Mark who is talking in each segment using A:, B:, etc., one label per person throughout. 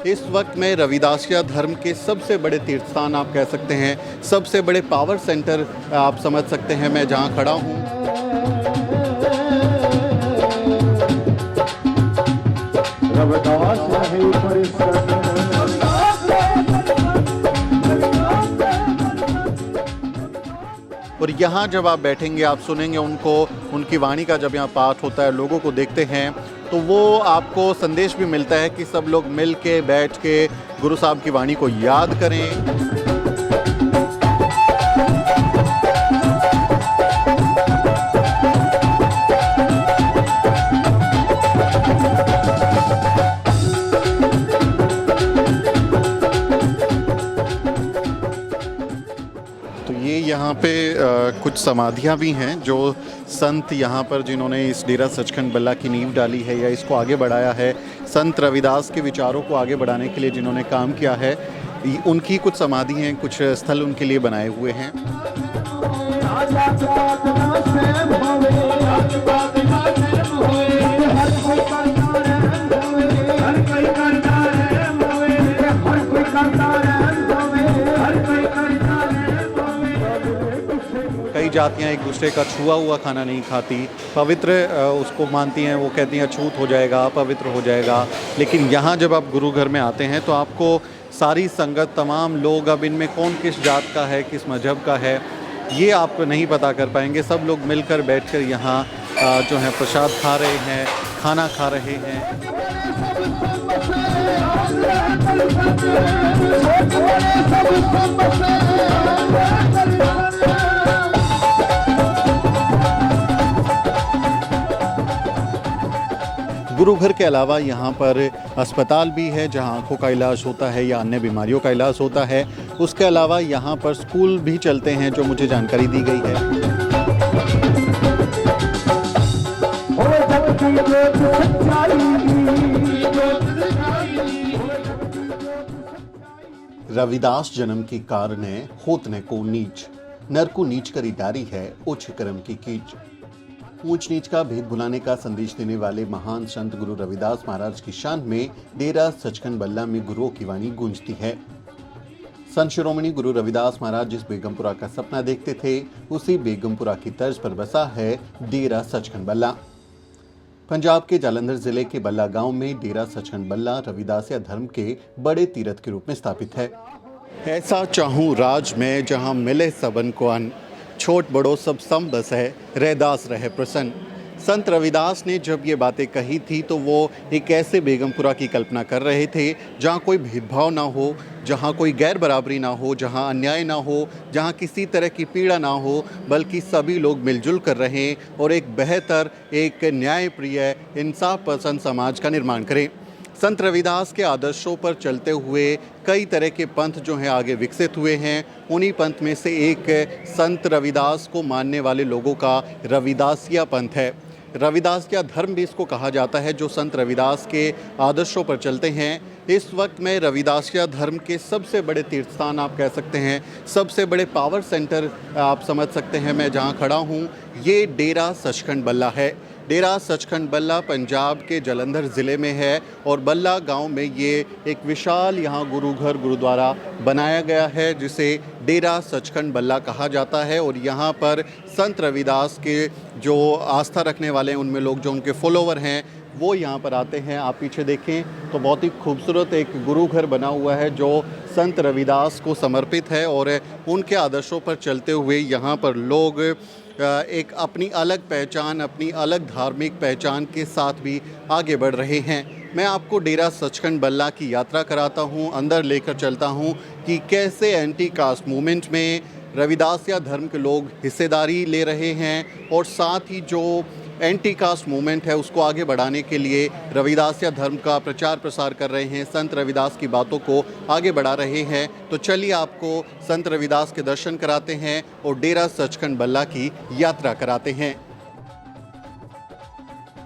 A: इस वक्त मैं रविदासिया धर्म के सबसे बड़े तीर्थ स्थान आप कह सकते हैं, सबसे बड़े पावर सेंटर आप समझ सकते हैं मैं जहां खड़ा हूं। और यहाँ जब आप बैठेंगे, आप सुनेंगे उनको, उनकी वाणी का जब यहाँ पाठ होता है, लोगों को देखते हैं तो वो आपको संदेश भी मिलता है कि सब लोग मिल के बैठ के गुरु साहब की वाणी को याद करें। तो ये यहाँ पे कुछ समाधियाँ भी हैं जो संत यहाँ पर जिन्होंने इस डेरा सचखंड बल्ला की नींव डाली है या इसको आगे बढ़ाया है, संत रविदास के विचारों को आगे बढ़ाने के लिए जिन्होंने काम किया है, उनकी कुछ समाधि हैं, कुछ स्थल उनके लिए बनाए हुए हैं। कई जातियां एक दूसरे का छुआ हुआ खाना नहीं खाती, पवित्र उसको मानती हैं, वो कहती हैं अछूत हो जाएगा, अपवित्र हो जाएगा। लेकिन यहाँ जब आप गुरु घर में आते हैं तो आपको सारी संगत, तमाम लोग, अब इनमें कौन किस जात का है, किस मजहब का है, ये आप नहीं पता कर पाएंगे। सब लोग मिलकर बैठकर यहाँ जो है प्रसाद खा रहे हैं, खाना खा रहे हैं। गुरु घर के अलावा यहाँ पर अस्पताल भी है जहाँ आँखों का इलाज होता है या अन्य बीमारियों का इलाज होता है। उसके अलावा यहाँ पर स्कूल भी चलते हैं जो मुझे जानकारी दी गई है। रविदास जन्म की कारणे होत न को नीच, नर को नीच करी डारी है उच्च कर्म की कीच। ऊंच नीच का भेद भुलाने का संदेश देने वाले महान संत गुरु रविदास महाराज की शान में डेरा सचखंड बल्ला में गुरुओं की वाणी गूंजती है। संत शिरोमणि गुरु रविदास महाराज जिस बेगमपुरा का सपना देखते थे, उसी बेगमपुरा की तर्ज पर बसा है डेरा सचखंड बल्ला। पंजाब के जालंधर जिले के बल्ला गांव में डेरा सचखंड बल्ला रविदासिया धर्म के बड़े तीर्थ के रूप में स्थापित है। ऐसा चाहूं राज में जहां मिले सबन को अन्न, छोट बड़ो सब सम बस है, रैदास रहे प्रसन्न। संत रविदास ने जब ये बातें कही थी तो वो एक ऐसे बेगमपुरा की कल्पना कर रहे थे जहाँ कोई भेदभाव ना हो, जहाँ कोई गैर बराबरी ना हो, जहाँ अन्याय ना हो, जहाँ किसी तरह की पीड़ा ना हो, बल्कि सभी लोग मिलजुल कर रहें और एक बेहतर, एक न्यायप्रिय, इंसाफ पसंद समाज का निर्माण करें। संत रविदास के आदर्शों पर चलते हुए कई तरह के पंथ जो हैं आगे विकसित हुए हैं। उन्हीं पंथ में से एक संत रविदास को मानने वाले लोगों का रविदासिया पंथ है। रविदासिया धर्म भी इसको कहा जाता है, जो संत रविदास के आदर्शों पर चलते हैं। इस वक्त मैं रविदासिया धर्म के सबसे बड़े तीर्थ स्थान आप कह सकते हैं, सबसे बड़े पावर सेंटर आप समझ सकते हैं मैं जहां खड़ा हूं, ये डेरा सचखंड बल्ला है। डेरा सचखंड बल्ला पंजाब के जालंधर ज़िले में है और बल्ला गांव में ये एक विशाल यहाँ गुरु घर, गुरुद्वारा बनाया गया है जिसे डेरा सचखंड बल्ला कहा जाता है। और यहाँ पर संत रविदास के जो आस्था रखने वाले हैं, उनमें लोग जो उनके फॉलोवर हैं वो यहाँ पर आते हैं। आप पीछे देखें तो बहुत ही खूबसूरत एक गुरु घर बना हुआ है जो संत रविदास को समर्पित है और उनके आदर्शों पर चलते हुए यहाँ पर लोग एक अपनी अलग पहचान, अपनी अलग धार्मिक पहचान के साथ भी आगे बढ़ रहे हैं। मैं आपको डेरा सचखंड बल्ला की यात्रा कराता हूं, अंदर लेकर चलता हूं कि कैसे एंटी कास्ट मूवमेंट में रविदासिया धर्म के लोग हिस्सेदारी ले रहे हैं और साथ ही जो एंटी कास्ट मूवमेंट है उसको आगे बढ़ाने के लिए रविदासिया धर्म का प्रचार प्रसार कर रहे हैं, संत रविदास की बातों को आगे बढ़ा रहे हैं। तो चलिए आपको संत रविदास के दर्शन कराते हैं और डेरा सचखंड बल्ला की यात्रा कराते हैं।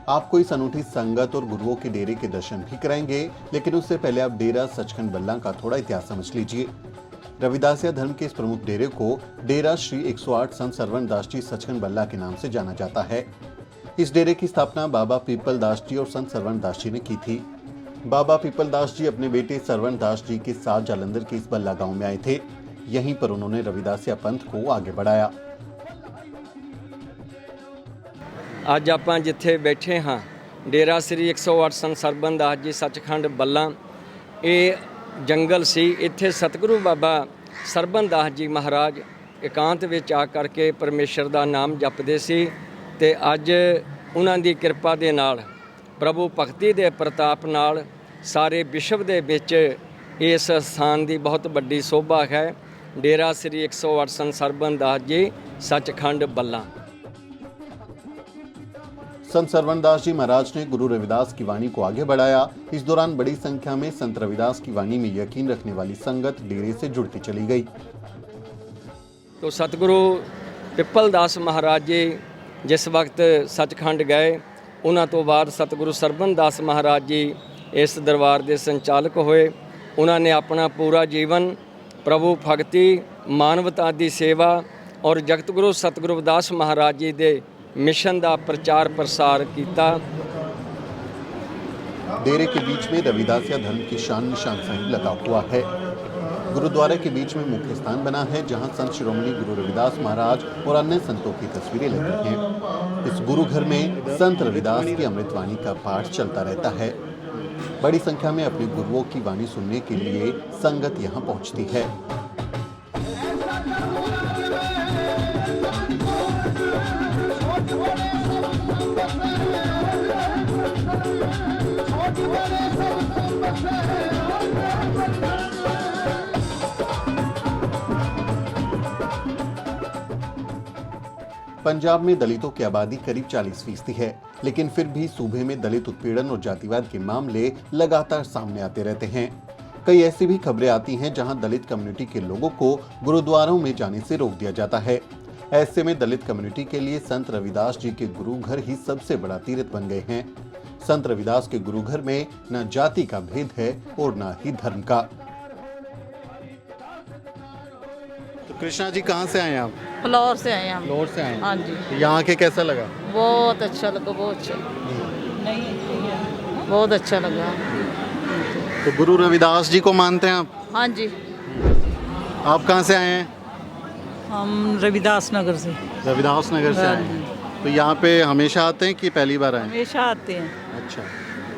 A: आपको इस अनूठी संगत और गुरुओं के डेरे के दर्शन भी कराएंगे, लेकिन उससे पहले आप डेरा सचखंड बल्ला का थोड़ा इतिहास समझ लीजिए। रविदासिया धर्म के इस प्रमुख डेरे को डेरा श्री 108 संत सरवण दास जी सचखंड बल्ला के नाम से जाना जाता है। इस डेरे की स्थापना बाबा पीपल दास जी और संत सरवण दास जी ने की थी। बाबा पीपलदास जी अपने बेटे सरवण दास जी के साथ जालंधर के इस बल्ला गांव में आए थे। यहीं पर उन्होंने रविदासिया पंथ को आगे बढ़ाया।
B: ਅੱਜ ਆਪਾਂ ਜਿੱਥੇ ਬੈਠੇ ਹਾਂ ਡੇਰਾ ਸ੍ਰੀ 108 ਸੰਤ ਸਰਬਨ ਦਾਸ ਜੀ ਸੱਚਖੰਡ ਬੱਲਾ। ਇਹ ਜੰਗਲ ਸੀ, ਇੱਥੇ ਸਤਿਗੁਰੂ ਬਾਬਾ ਸਰਬਨ ਦਾਸ ਜੀ ਮਹਾਰਾਜ ਇਕਾਂਤ ਵਿੱਚ ਆ ਕਰਕੇ ਪਰਮੇਸ਼ਰ ਦਾ ਨਾਮ ਜਪਦੇ ਸੀ ਤੇ ਅੱਜ ਉਹਨਾਂ ਦੀ ਕਿਰਪਾ ਦੇ ਨਾਲ ਪ੍ਰਭੂ ਭਗਤੀ ਦੇ ਪ੍ਰਤਾਪ ਨਾਲ ਸਾਰੇ ਵਿਸ਼ਵ ਦੇ ਵਿੱਚ ਇਸ ਸਥਾਨ ਦੀ ਬਹੁਤ ਵੱਡੀ ਸੋਭਾ ਹੈ। ਡੇਰਾ ਸ੍ਰੀ 108 ਸੰਤ ਸਰਬਨ ਦਾਸ ਜੀ ਸੱਚਖੰਡ ਬੱਲਾ।
A: संत सरवण दास जी महाराज ने गुरु रविदास की वाणी को आगे बढ़ाया। इस दौरान बड़ी संख्या में संत रविदास की वाणी में यकीन रखने वाली संगत डेरे से जुड़ती चली गई।
B: तो सतगुरु पिपलदास महाराज जी जिस वक्त सचखंड गए, उन्होंने तो बाद सतगुरु सरबन दास महाराज जी इस दरबार के संचालक हुए। उन्होंने अपना पूरा जीवन प्रभु भगती, मानवता की सेवा और जगत गुरु सतगुरु रविदास महाराज जी के मिशन का प्रचार प्रसार किया।
A: डेरे के बीच में रविदासिया धर्म की शान निशान सहित लगा हुआ है। गुरुद्वारे के बीच में मुख्य स्थान बना है, जहां संत शिरोमणि गुरु रविदास महाराज और अन्य संतों की तस्वीरें लगी हैं। इस गुरु घर में संत रविदास की अमृतवाणी का पाठ चलता रहता है। बड़ी संख्या में अपने गुरुओं की वाणी सुनने के लिए संगत यहां पहुंचती है। पंजाब में दलितों की आबादी करीब 40% है, लेकिन फिर भी सूबे में दलित उत्पीड़न और जातिवाद के मामले लगातार सामने आते रहते हैं। कई ऐसी भी खबरें आती हैं जहां दलित कम्युनिटी के लोगों को गुरुद्वारों में जाने से रोक दिया जाता है। ऐसे में दलित कम्युनिटी के लिए संत रविदास जी के गुरु घर ही सबसे बड़ा तीर्थ बन गए हैं। संत रविदास के गुरु घर में न जाति का भेद है और न ही धर्म का। तो कृष्णा जी कहाँ से आए आप?
C: फ्लोर से आए हम।
A: फ्लोर से आए?
C: हाँ जी।
A: तो यहाँ के कैसा लगा?
C: बहुत अच्छा लगा, बहुत अच्छा, बहुत अच्छा लगा।
A: तो गुरु रविदास जी को मानते हैं आप?
C: हाँ जी।
A: आप कहाँ से आए हैं?
D: हम रविदास नगर से।
A: रविदास नगर से आए हैं। तो यहाँ पे हमेशा आते हैं कि पहली बार आए?
D: हमेशा आते हैं।
A: अच्छा।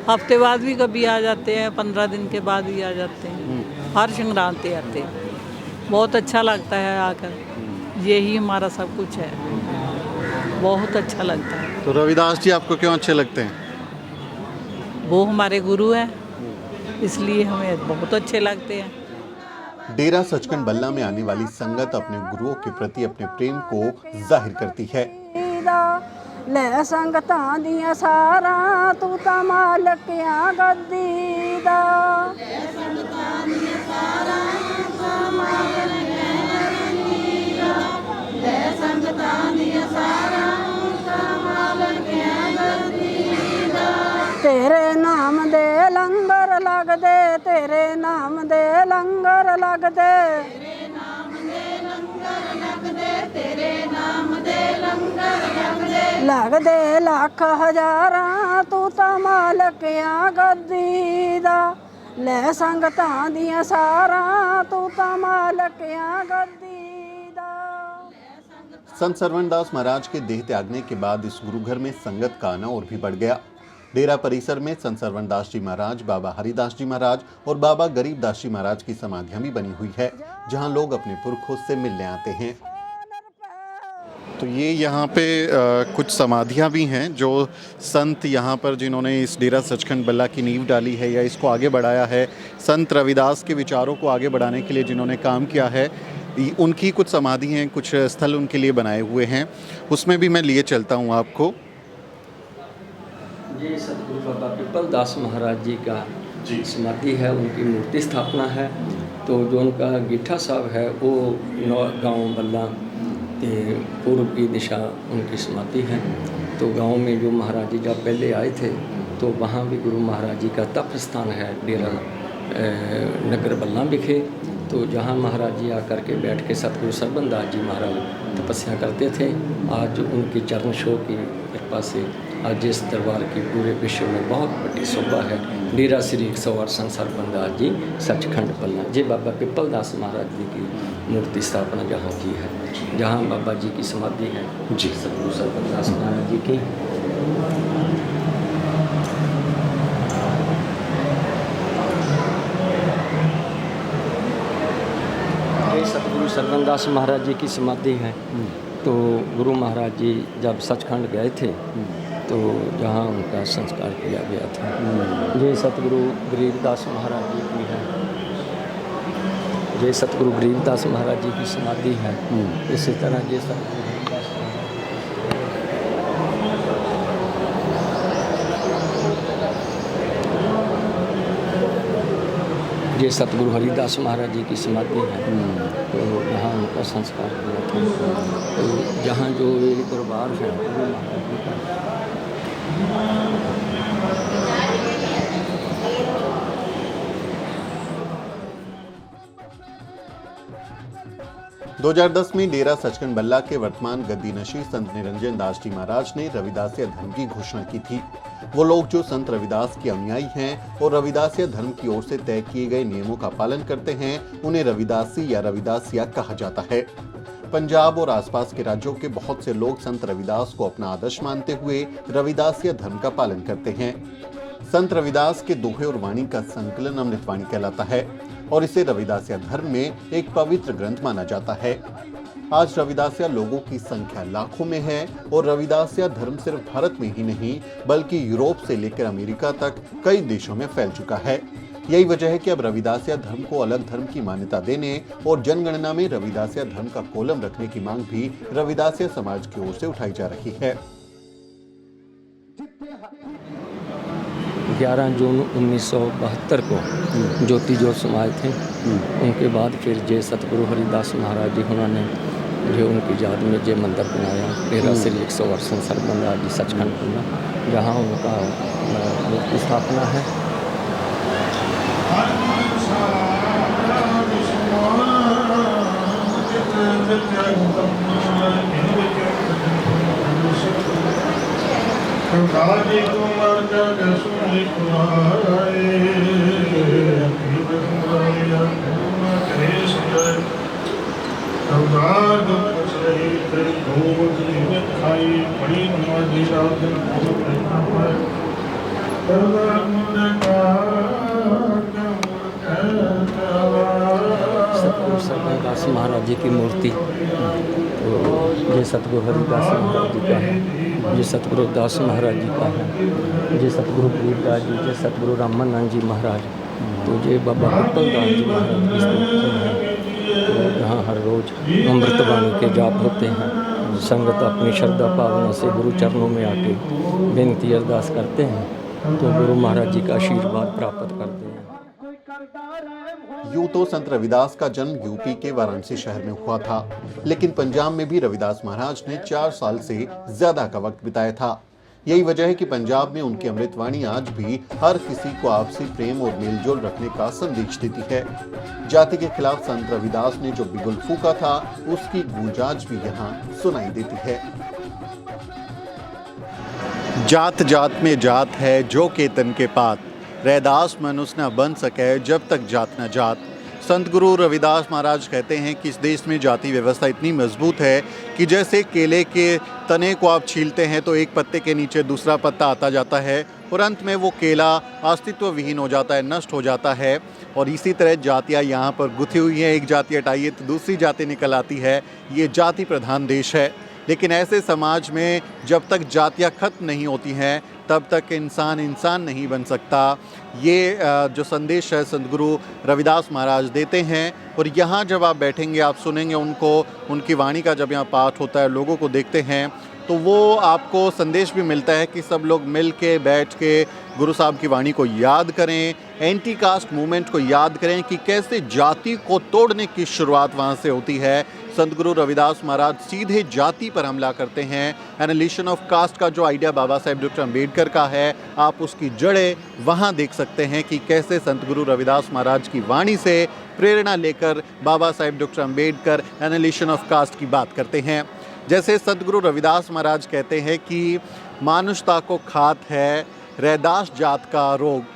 D: हफ्ते बाद भी कभी आ जाते हैं, 15 दिन के बाद भी आ जाते हैं। हर संक्रांति आते हैं। बहुत अच्छा लगता है आकर, यही हमारा सब कुछ है। बहुत अच्छा लगता है।
A: तो रविदास जी आपको क्यों अच्छे लगते हैं?
D: वो हमारे गुरु हैं, इसलिए हमें बहुत अच्छे लगते हैं।
A: डेरा सचखंड बल्ला में आने वाली संगत अपने गुरुओं के प्रति अपने प्रेम को जाहिर करती है।
E: ले संगतां दियां सारा तू ता मालक आ गद्दी दा। ले संगतां दियां सारा तू ता मालक आ गद्दी दा। ले संगतां दियां सारा तू ता मालक आ गद्दी दा। तेरे नाम दे लंगर लगदे, तेरे नाम दे लंगर लगदे, तेरे नाम दे लंगर लगदे, तेरे नाम दे लंगर लगदे, लगदे लख हजारां तू ता मालक आ गद्दी दा। ले संगतां दियां सारा तू ता मालक आ गद्दी दा।
A: संत सरवण दास महाराज के देह त्यागने के बाद इस गुरु घर में संगत का आना और भी बढ़ गया। डेरा परिसर में संत सरवण दास जी महाराज, बाबा हरिदास जी महाराज और बाबा गरीबदास जी महाराज की समाधियां भी बनी हुई है, जहां लोग अपने पुरखों से मिलने आते हैं। तो ये यहाँ पे कुछ समाधियाँ भी हैं जो संत यहाँ पर जिन्होंने इस डेरा सचखंड बल्ला की नींव डाली है या इसको आगे बढ़ाया है, संत रविदास के विचारों को आगे बढ़ाने के लिए जिन्होंने काम किया है, उनकी कुछ समाधि हैं, कुछ स्थल उनके लिए बनाए हुए हैं। उसमें भी मैं लिए चलता हूँ आपको।
B: ये सतगुरु बाबा पिपलदास महाराज जी का समाधि है, उनकी मूर्ति स्थापना है। तो जो उनका गिट्ठा साहब है वो गांव बल्ला के पूर्व की दिशा उनकी समाधि है। तो गांव में जो महाराज जी जब पहले आए थे तो वहाँ भी गुरु महाराज जी का तप स्थान है डेरा नगर बल्ला विखे। तो जहाँ महाराज जी आकर के बैठ के सतगुरु सरबन दास जी महाराज तपस्या करते थे, आज उनकी चरण छोह की कृपा से आज इस दरबार की पूरे विश्व में बहुत बड़ी शोभा है। डेरा श्री 108 संत सरबंदास जी सचखंड बल्ला, ये बाबा पिपल दास महाराज जी की मूर्ति स्थापना जहाँ की है, जहाँ बाबा जी की समाधि है जी, सतगुरु सरबंदास महाराज जी की। ये सतगुरु सरबंदास महाराज जी की समाधि है। तो गुरु महाराज जी जब सचखंड गए थे तो जहाँ उनका संस्कार किया गया था। ये सतगुरु गरीबदास महाराज जी की है, ये सतगुरु गरीबदास महाराज जी की समाधि है। इसी तरह ये सतगुरु ये सतगुरु हरिदास महाराज जी की समाधि है। तो यहाँ उनका संस्कार किया था। तो जहाँ जो ये दरबार है गुरु महाराज जी का,
A: 2010 में डेरा सचखंड बल्ला के वर्तमान गद्दी नशीं संत निरंजन दास जी महाराज ने रविदासिया धर्म की घोषणा की थी। वो लोग जो संत रविदास के अनुयायी हैं और रविदासिया धर्म की ओर से तय किए गए नियमों का पालन करते हैं, उन्हें रविदासी या रविदासिया कहा जाता है। पंजाब और आसपास के राज्यों के बहुत से लोग संत रविदास को अपना आदर्श मानते हुए रविदासिया धर्म का पालन करते हैं। संत रविदास के दोहे और वाणी का संकलन अमृतवाणी कहलाता है और इसे रविदासिया धर्म में एक पवित्र ग्रंथ माना जाता है। आज रविदासिया लोगों की संख्या लाखों में है और रविदासिया धर्म सिर्फ भारत में ही नहीं बल्कि यूरोप से लेकर अमेरिका तक कई देशों में फैल चुका है। यही वजह है कि अब रविदासिया धर्म को अलग धर्म की मान्यता देने और जनगणना में रविदासिया धर्म का कोलम रखने की मांग भी रविदासिया समाज की ओर से उठाई जा रही है।
B: 11 जून 1972 को ज्योति जोत समाज थे। उनके बाद फिर जे सतगुरु हरिदास महाराज जी उन्होंने जो उनकी याद में जे मंदिर बनाया डेरा श्री 108 संत सरबंदास जी सचखंड बल्ला, जहाँ उनका मूर्ति स्थापना है। सतगुरु सरबंदास महाराज जी की मूर्ति तो ये सतगुरु हरिदास महाराज जी का है, ये सतगुरु दास महाराज जी का है, ये सतगुरु गरीबदास जी, ये सतगुरु रामानंद जी महाराज, तो ये बाबा पिपल दास जी महाराज की स्तुति है। तो यहाँ हर रोज अमृतवाणी के जाप होते हैं। संगत अपनी श्रद्धा भावना से गुरु चरणों में आके बेनती अरदास करते हैं तो गुरु महाराज जी का आशीर्वाद प्राप्त करते हैं।
A: यूं तो संत रविदास का जन्म यूपी के वाराणसी शहर में हुआ था, लेकिन पंजाब में भी रविदास महाराज ने 4 साल से ज्यादा का वक्त बिताया था। यही वजह है कि पंजाब में उनकी अमृतवाणी आज भी हर किसी को आपसी प्रेम और मेलजोल रखने का संदेश देती है। जाति के खिलाफ संत रविदास ने जो बिगुल फूका था उसकी गूंज आज भी यहाँ सुनाई देती है। जात जात में जात है जो केतन के पात, रैदास मनुष्य न बन सके जब तक जात न जात। संत गुरु रविदास महाराज कहते हैं कि इस देश में जाति व्यवस्था इतनी मजबूत है कि जैसे केले के तने को आप छीलते हैं तो एक पत्ते के नीचे दूसरा पत्ता आता जाता है और अंत में वो केला अस्तित्व विहीन हो जाता है, नष्ट हो जाता है। और इसी तरह जातियाँ यहाँ पर गुथी हुई हैं, एक जाति हटाइए तो दूसरी जाति निकल आती है। ये जाति प्रधान देश है, लेकिन ऐसे समाज में जब तक जातियाँ खत्म नहीं होती हैं तब तक इंसान इंसान नहीं बन सकता। ये जो संदेश है संत गुरु रविदास महाराज देते हैं। और यहाँ जब आप बैठेंगे, आप सुनेंगे उनको, उनकी वाणी का जब यहाँ पाठ होता है, लोगों को देखते हैं तो वो आपको संदेश भी मिलता है कि सब लोग मिल के बैठ के गुरु साहब की वाणी को याद करें, एंटी कास्ट मूवमेंट को याद करें कि कैसे जाति को तोड़ने की शुरुआत वहाँ से होती है। संत गुरु रविदास महाराज सीधे जाति पर हमला करते हैं। एनालिशन ऑफ कास्ट का जो आइडिया बाबा साहेब डॉक्टर अम्बेडकर का है, आप उसकी जड़ें वहाँ देख सकते हैं कि कैसे संत गुरु रविदास महाराज की वाणी से प्रेरणा लेकर Baba Saheb doctor Ambedkar एनालिशन of cast की बात करते हैं। जैसे सतगुरु रविदास महाराज कहते हैं कि मानुषता को खात है रैदास जात का रोग।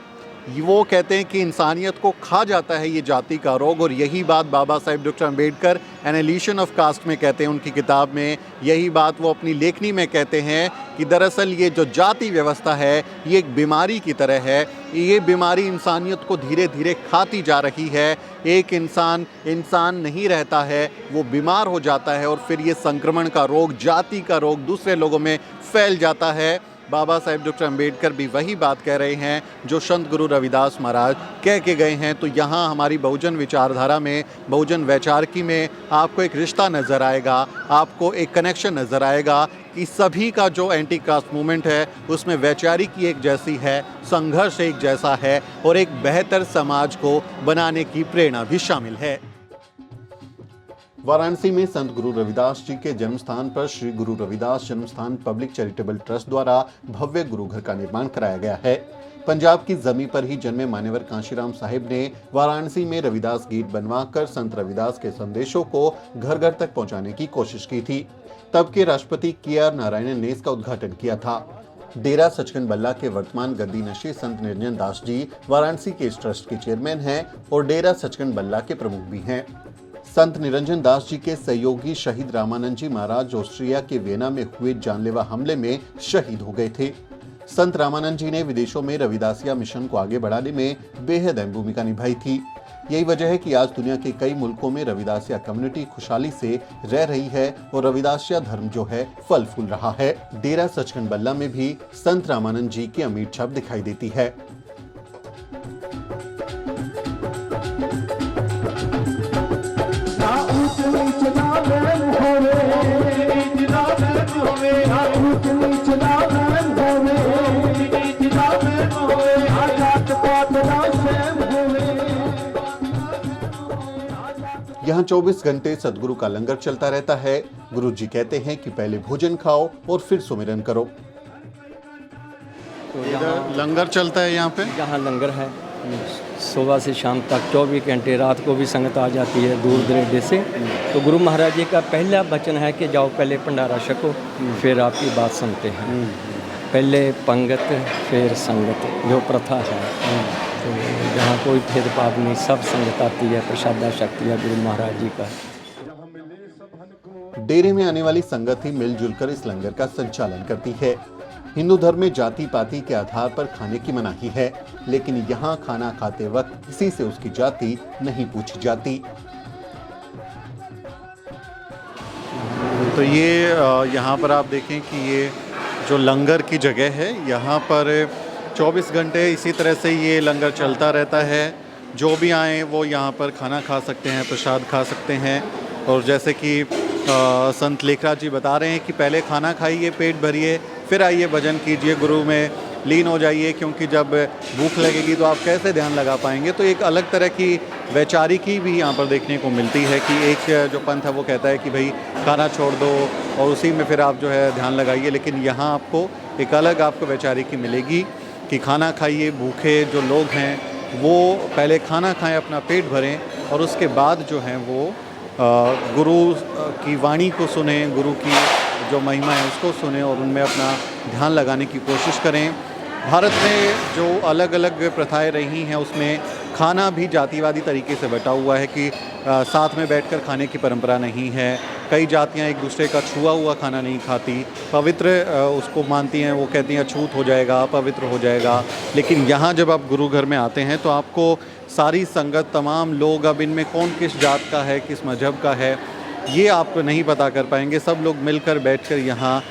A: वो कहते हैं कि इंसानियत को खा जाता है ये जाति का रोग, और यही बात Baba Saheb doctor Ambedkar एनालिशन of cast में कहते हैं उनकी किताब में। यही बात वो अपनी लेखनी में कहते हैं कि दरअसल ये जो जाति व्यवस्था है ये एक बीमारी की तरह है। ये बीमारी इंसानियत को धीरे धीरे खाती जा रही है। एक इंसान नहीं रहता है, वो बीमार हो जाता है और फिर ये संक्रमण का रोग, जाति का रोग दूसरे लोगों में फैल जाता है। बाबा साहेब डॉक्टर अम्बेडकर भी वही बात कह रहे हैं जो संत गुरु रविदास महाराज कह के गए हैं। तो यहाँ हमारी बहुजन विचारधारा में, बहुजन वैचारिकी में आपको एक रिश्ता नज़र आएगा, आपको एक कनेक्शन नज़र आएगा कि सभी का जो एंटी कास्ट मूवमेंट है उसमें वैचारिकी एक जैसी है, संघर्ष एक जैसा है और एक बेहतर समाज को बनाने की प्रेरणा भी शामिल है। वाराणसी में संत गुरु रविदास जी के जन्म स्थान पर श्री गुरु रविदास जन्म स्थान पब्लिक चैरिटेबल ट्रस्ट द्वारा भव्य गुरु घर का निर्माण कराया गया है। पंजाब की जमीन पर ही जन्मे मान्यवर कांशीराम साहिब ने वाराणसी में रविदास गीत बनवाकर संत रविदास के संदेशों को घर घर तक पहुंचाने की कोशिश की थी। तब के राष्ट्रपति KR नारायणन ने इसका उद्घाटन किया था। डेरा सचखंड बल्ला के वर्तमान गद्दी नशीं संत निरंजन दास जी वाराणसी के इस ट्रस्ट के चेयरमैन हैं और डेरा सचखंड बल्ला के प्रमुख भी हैं। संत निरंजन दास जी के सहयोगी शहीद रामानंद जी महाराज ऑस्ट्रिया के वियना में हुए जानलेवा हमले में शहीद हो गए थे। संत रामानंद जी ने विदेशों में रविदासिया मिशन को आगे बढ़ाने में बेहद अहम भूमिका निभाई थी। यही वजह है कि आज दुनिया के कई मुल्कों में रविदासिया कम्युनिटी खुशहाली से रह रही है और रविदासिया धर्म जो है फल फूल रहा है। डेरा सचखंड बल्ला में भी संत रामानंद जी की अमीर छाप दिखाई देती है। यहाँ 24 घंटे सदगुरु का लंगर चलता रहता है। गुरु जी कहते हैं कि पहले भोजन खाओ और फिर सुमिरन करो।
B: तो यहाँ
A: लंगर चलता है यहाँ पे?
B: यहाँ लंगर है सुबह से शाम तक 24 घंटे। रात को भी संगत आ जाती है दूर दराजे से। तो गुरु महाराज जी का पहला वचन है कि जाओ पहले भंडारा छको फिर आपकी बात सुनते हैं। पहले पंगत फिर संगत जो प्रथा है, तो जहाँ कोई भेदभाव नहीं, सब संगत आती है, प्रसादा शक्ति है गुरु महाराज जी का।
A: डेरे में आने वाली संगत ही मिलजुल कर इस लंगर का संचालन करती है। हिंदू धर्म में जाति पाति के आधार पर खाने की मनाही है, लेकिन यहाँ खाना खाते वक्त किसी से उसकी जाति नहीं पूछी जाती। तो ये यहाँ पर आप देखें कि ये जो लंगर की जगह है, यहाँ पर 24 घंटे इसी तरह से ये लंगर चलता रहता है। जो भी आए वो यहाँ पर खाना खा सकते हैं, प्रसाद खा सकते हैं। और जैसे कि संत लेखराज जी बता रहे हैं कि पहले खाना खाइए, पेट भरिए, फिर आइए भजन कीजिए, गुरु में लीन हो जाइए, क्योंकि जब भूख लगेगी तो आप कैसे ध्यान लगा पाएंगे। तो एक अलग तरह की वैचारिकी भी यहाँ पर देखने को मिलती है कि एक जो पंथ है वो कहता है कि भाई खाना छोड़ दो और उसी में फिर आप जो है ध्यान लगाइए, लेकिन यहाँ आपको एक अलग आपको वैचारिकी मिलेगी कि खाना खाइए, भूखे जो लोग हैं वो पहले खाना खाएं, अपना पेट भरें और उसके बाद जो है वो गुरु की वाणी को सुने, गुरु की जो महिमा है उसको सुने और उनमें अपना ध्यान लगाने की कोशिश करें। भारत में जो अलग अलग प्रथाएं रही हैं उसमें खाना भी जातिवादी तरीके से बटा हुआ है कि साथ में बैठकर खाने की परंपरा नहीं है। कई जातियां एक दूसरे का छुआ हुआ खाना नहीं खाती, पवित्र उसको मानती हैं, वो कहती हैं अछूत हो जाएगा, अपवित्र हो जाएगा। लेकिन यहाँ जब आप गुरु घर में आते हैं तो आपको सारी संगत, तमाम लोग, अब इनमें कौन किस जात का है, किस मजहब का है, ये आप नहीं पता कर पाएंगे। सब लोग मिलकर बैठकर यहाँ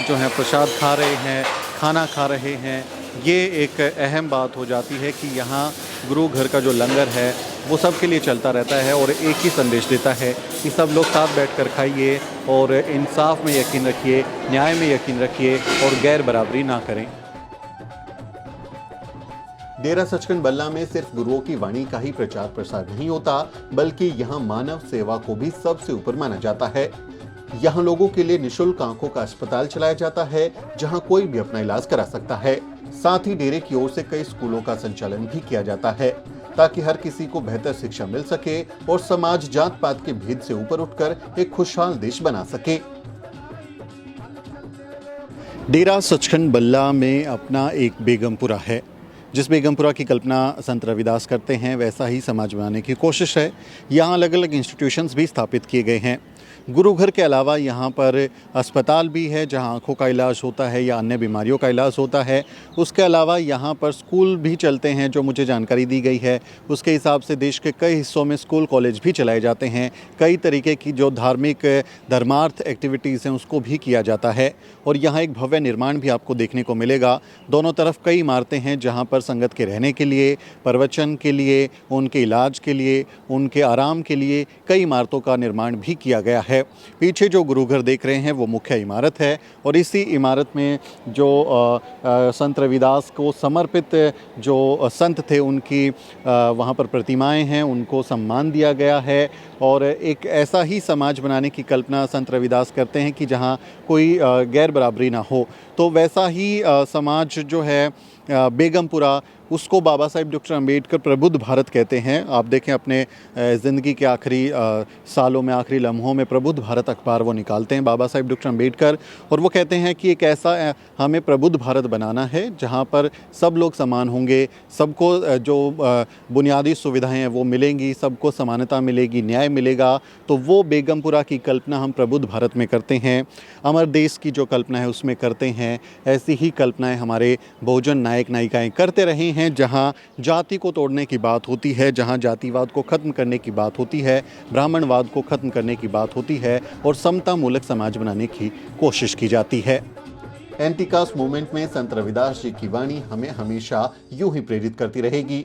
A: जो है प्रसाद खा रहे हैं, खाना खा रहे हैं। ये एक अहम बात हो जाती है कि यहाँ गुरु घर का जो लंगर है वो सबके लिए चलता रहता है और एक ही संदेश देता है कि सब लोग साथ बैठकर खाइए और इंसाफ में यकीन रखिए, न्याय में यकीन रखिए और गैर बराबरी ना करें। डेरा सचखंड बल्ला में सिर्फ गुरुओं की वाणी का ही प्रचार प्रसार नहीं होता, बल्कि यहाँ मानव सेवा को भी सबसे ऊपर माना जाता है। यहाँ लोगों के लिए निःशुल्क आंखों का अस्पताल चलाया जाता है, जहाँ कोई भी अपना इलाज करा सकता है। साथ ही डेरे की ओर से कई स्कूलों का संचालन भी किया जाता है ताकि हर किसी को बेहतर शिक्षा मिल सके और समाज जात पात के भेद से ऊपर उठकर एक खुशहाल देश बना सके। डेरा सचखंड बल्ला में अपना एक बेगमपुरा है। जिस बेगमपुरा की कल्पना संत रविदास करते हैं वैसा ही समाज बनाने की कोशिश है। यहाँ अलग अलग इंस्टीट्यूशंस भी स्थापित किए गए हैं। गुरु घर के अलावा यहाँ पर अस्पताल भी है जहाँ आँखों का इलाज होता है या अन्य बीमारियों का इलाज होता है। उसके अलावा यहाँ पर स्कूल भी चलते हैं, जो मुझे जानकारी दी गई है उसके हिसाब से देश के कई हिस्सों में स्कूल कॉलेज भी चलाए जाते हैं। कई तरीके की जो धार्मिक धर्मार्थ एक्टिविटीज़ हैं उसको भी किया जाता है। और यहाँ एक भव्य निर्माण भी आपको देखने को मिलेगा। दोनों तरफ कई इमारतें हैं जहाँ पर संगत के रहने के लिए, प्रवचन के लिए, उनके इलाज के लिए, उनके आराम के लिए कई इमारतों का निर्माण भी किया गया है। पीछे जो गुरु घर देख रहे हैं वो मुख्य इमारत है और इसी इमारत में जो संत रविदास को समर्पित जो संत थे उनकी वहाँ पर प्रतिमाएं हैं, उनको सम्मान दिया गया है। और एक ऐसा ही समाज बनाने की कल्पना संत रविदास करते हैं कि जहाँ कोई गैर बराबरी ना हो। तो वैसा ही समाज जो है बेगमपुरा, उसको बाबा साहिब डॉक्टर अम्बेडकर प्रबुद्ध भारत कहते हैं। आप देखें अपने ज़िंदगी के आखिरी सालों में, आखिरी लम्हों में प्रबुद्ध भारत अखबार वो निकालते हैं बाबा साहिब डॉक्टर अम्बेडकर, और वो कहते हैं कि एक ऐसा हमें प्रबुद्ध भारत बनाना है जहाँ पर सब लोग समान होंगे, सबको जो बुनियादी सुविधाएं हैं वो मिलेंगी, सबको समानता मिलेगी, न्याय मिलेगा। तो वो बेगमपुरा की कल्पना हम प्रबुद्ध भारत में करते हैं। अमर देश की जो कल्पना है उसमें करते हैं। ऐसी ही कल्पनाएँ हमारे बहुजन नायक नायिकाएँ करते रहे हैं। जहां जाति को तोड़ने की बात होती है, जहां जातिवाद को खत्म करने की बात होती है, ब्राह्मणवाद को खत्म करने की बात होती है और समता मूलक समाज बनाने की कोशिश की जाती है। एंटीकास्ट मूवमेंट में संत रविदास जी की वाणी हमें हमेशा यूं ही प्रेरित करती रहेगी।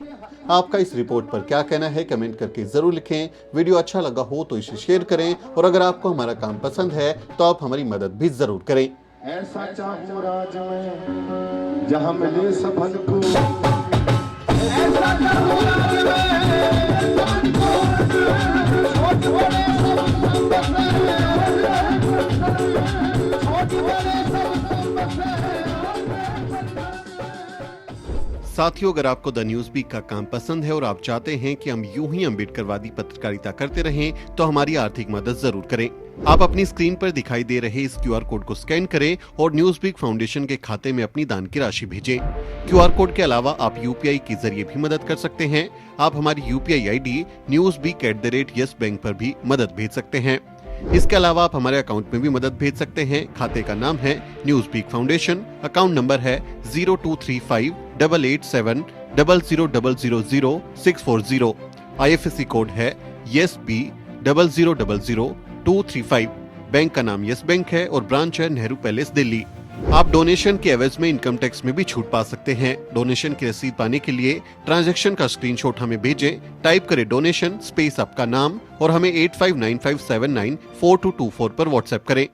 A: आपका इस रिपोर्ट पर क्या कहना है कमेंट करके जरूर लिखें। वीडियो अच्छा लगा हो तो इसे शेयर करें और अगर आपको हमारा काम पसंद है तो आप हमारी मदद भी जरूर करें।
F: ऐसा चाहूं राज में जहां मिले सफल को, ऐसा चाहूं राज में छोट बड़े सब
A: साथियों, अगर आपको द न्यूज़ वीक का काम पसंद है और आप चाहते हैं कि हम यूं ही अम्बेडकरवादी पत्रकारिता करते रहें तो हमारी आर्थिक मदद जरूर करें। आप अपनी स्क्रीन पर दिखाई दे रहे इस QR कोड को स्कैन करें और न्यूज़ वीक फाउंडेशन के खाते में अपनी दान की राशि भेजें। QR कोड के अलावा आप UPI के जरिए भी मदद कर सकते हैं। आप हमारी UPI ID newsweek@YesBank पर भी मदद भेज सकते हैं। इसके अलावा आप हमारे अकाउंट में भी मदद भेज सकते हैं। खाते का नाम है News Week Foundation, account number है 02358800000640। IFSC कोड है YesB000235। बैंक का नाम यस बैंक है और ब्रांच है नेहरू पैलेस दिल्ली। आप डोनेशन के एवज में इनकम टैक्स में भी छूट पा सकते हैं। डोनेशन की रसीद पाने के लिए ट्रांजैक्शन का स्क्रीनशॉट हमें भेजें। टाइप करें डोनेशन स्पेस आपका नाम और हमें 8595794224 पर व्हाट्सएप करें।